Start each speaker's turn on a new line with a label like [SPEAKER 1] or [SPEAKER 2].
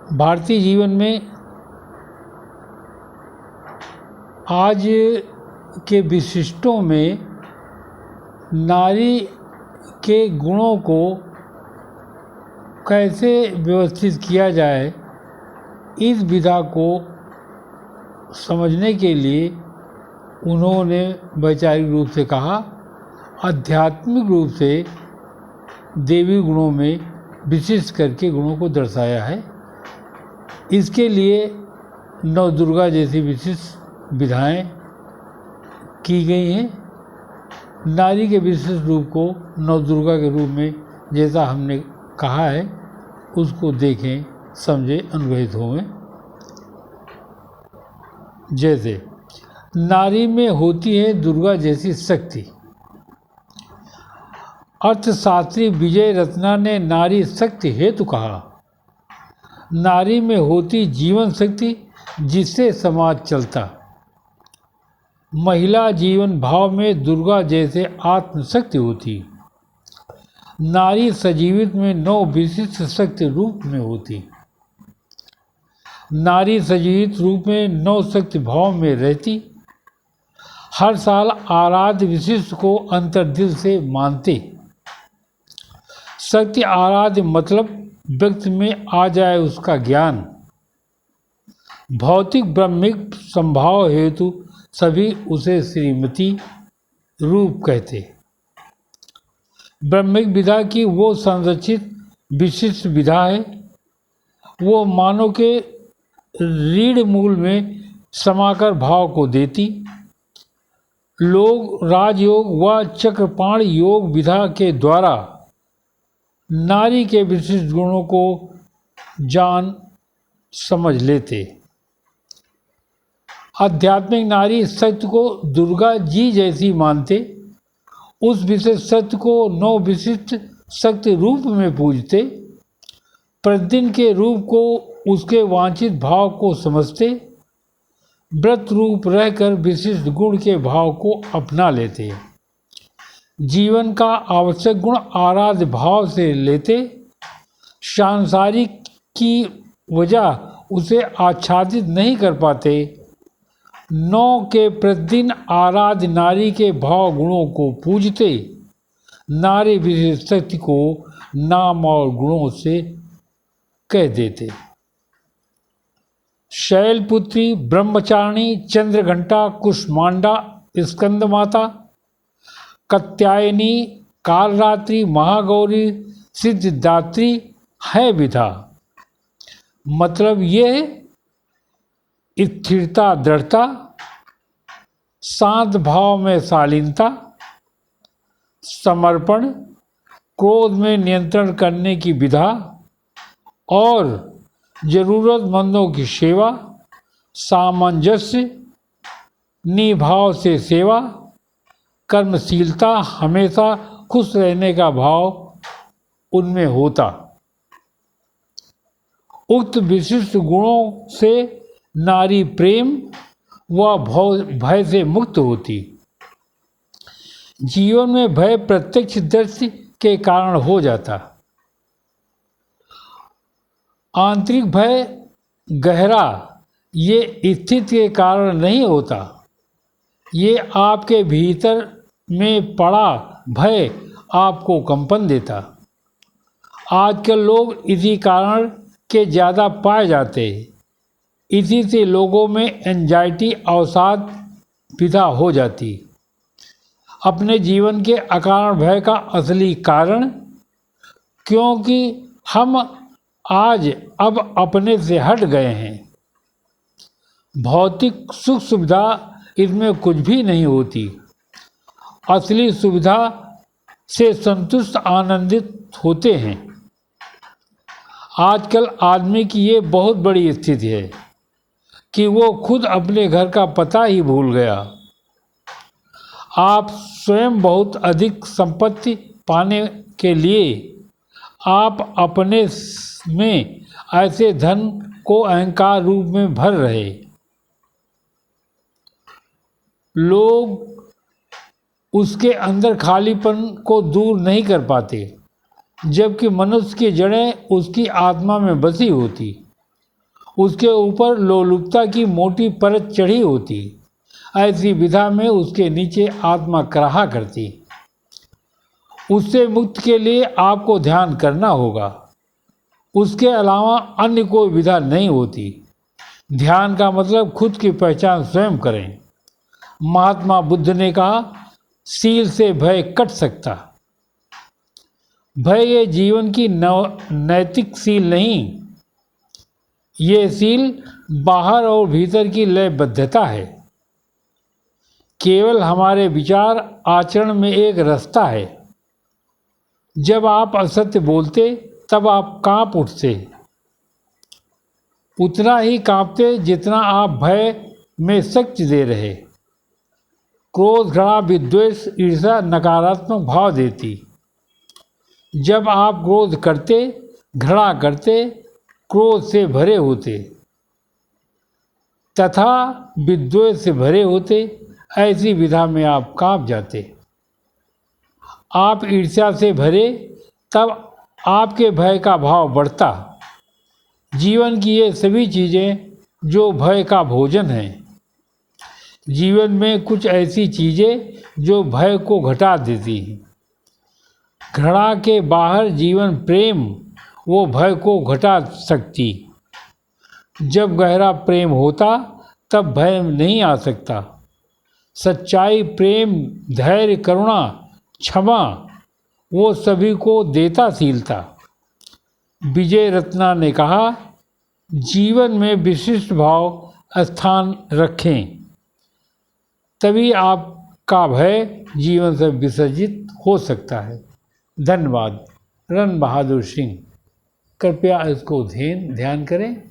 [SPEAKER 1] भारतीय जीवन में आज के विशिष्टों में नारी के गुणों को कैसे व्यवस्थित किया जाए, इस विधा को समझने के लिए उन्होंने वैचारिक रूप से कहा, आध्यात्मिक रूप से देवी गुणों में विशिष्ट करके गुणों को दर्शाया है। इसके लिए नवदुर्गा जैसी विशिष्ट विधाएं की गई हैं। नारी के विशिष्ट रूप को नवदुर्गा के रूप में जैसा हमने कहा है, उसको देखें, समझें, अनुभवित हों। जैसे नारी में होती है दुर्गा जैसी शक्ति। अर्थशास्त्री विजय रत्ना ने नारी शक्ति हेतु कहा, नारी में होती जीवन शक्ति जिससे समाज चलता। महिला जीवन भाव में दुर्गा जैसे आत्मशक्ति होती। नारी सजीवित में 9 विशिष्ट शक्ति रूप में होती। नारी सजीवित रूप में 9 शक्ति भाव में रहती। हर साल आराध्य विशिष्ट को अंतर्दिल से मानते। शक्ति आराध्य मतलब व्यक्ति में आ जाए उसका ज्ञान। भौतिक ब्रह्मिक संभाव हेतु सभी उसे श्रीमती रूप कहते। ब्रह्मिक विधा की वो संरचित विशिष्ट विधा है, वो मानव के रीढ़ मूल में समाकर भाव को देती। लोग राजयोग व चक्रपाण योग विधा के द्वारा नारी के विशिष्ट गुणों को जान समझ लेते। आध्यात्मिक नारी सत्य को दुर्गा जी जैसी मानते। उस विशिष्ट सत्य को 9 विशिष्ट शक्ति रूप में पूजते। प्रतिदिन के रूप को उसके वांछित भाव को समझते। व्रत रूप रहकर विशिष्ट गुण के भाव को अपना लेते। जीवन का आवश्यक गुण आराध्य भाव से लेते। सांसारिक की वजह उसे आच्छादित नहीं कर पाते। 9 के प्रतिदिन आराध्य नारी के भाव गुणों को पूजते। नारी विशिष्ट शक्ति को नाम और गुणों से कह देते। शैलपुत्री, ब्रह्मचारिणी, चंद्रघंटा, कुष्मांडा, स्कंदमाता, कात्यायनी, कालरात्रि, महागौरी, सिद्धिदात्री है विधा। मतलब ये स्थिरता, दृढ़ता, शांत भाव में शालीनता, समर्पण, क्रोध में नियंत्रण करने की विधा और जरूरतमंदों की सेवा, सामंजस्य, निभाव से सेवा, कर्मशीलता, हमेशा खुश रहने का भाव उनमें होता। उक्त विशिष्ट गुणों से नारी प्रेम व भय से मुक्त होती। जीवन में भय प्रत्यक्ष दृष्टि के कारण हो जाता। आंतरिक भय गहरा ये स्थिति के कारण नहीं होता। ये आपके भीतर में पड़ा भय आपको कंपन देता। आजकल लोग इसी कारण के ज़्यादा पाए जाते हैं। इसी से लोगों में एंजाइटी अवसाद विधा हो जाती। अपने जीवन के अकारण भय का असली कारण, क्योंकि हम आज अब अपने से हट गए हैं। भौतिक सुख सुविधा इसमें कुछ भी नहीं होती। असली सुविधा से संतुष्ट आनंदित होते हैं। आजकल आदमी की ये बहुत बड़ी स्थिति है कि वो खुद अपने घर का पता ही भूल गया। आप स्वयं बहुत अधिक संपत्ति पाने के लिए आप अपने में ऐसे धन को अहंकार रूप में भर रहे। लोग उसके अंदर खालीपन को दूर नहीं कर पाते, जबकि मनुष्य की जड़ें उसकी आत्मा में बसी होती। उसके ऊपर लोलुपता की मोटी परत चढ़ी होती। ऐसी विधा में उसके नीचे आत्मा कराहा करती। उससे मुक्त के लिए आपको ध्यान करना होगा, उसके अलावा अन्य कोई विधा नहीं होती। ध्यान का मतलब खुद की पहचान स्वयं करें। महात्मा बुद्ध ने कहा, सील से भय कट सकता। भय ये जीवन की नैतिक सील नहीं, ये सील बाहर और भीतर की लयबद्धता है। केवल हमारे विचार आचरण में एक रास्ता है। जब आप असत्य बोलते तब आप कांप उठते, उतना ही कांपते जितना आप भय में शक्ति दे रहे। क्रोध, घृणा, विद्वेष, ईर्ष्या नकारात्मक भाव देती। जब आप क्रोध करते, घृणा करते, क्रोध से भरे होते तथा विद्वेष से भरे होते, ऐसी विधा में आप कांप जाते। आप ईर्ष्या से भरे तब आपके भय का भाव बढ़ता। जीवन की ये सभी चीज़ें जो भय का भोजन हैं। जीवन में कुछ ऐसी चीज़ें जो भय को घटा देती हैं। घृणा के बाहर जीवन प्रेम वो भय को घटा सकती। जब गहरा प्रेम होता तब भय नहीं आ सकता। सच्चाई, प्रेम, धैर्य, करुणा, क्षमा वो सभी को देता शीलता। विजय रत्ना ने कहा, जीवन में विशिष्ट भाव स्थान रखें, तभी आपका भय जीवन से विसर्जित हो सकता है। धन्यवाद। रन बहादुर सिंह। कृपया इसको ध्यान करें।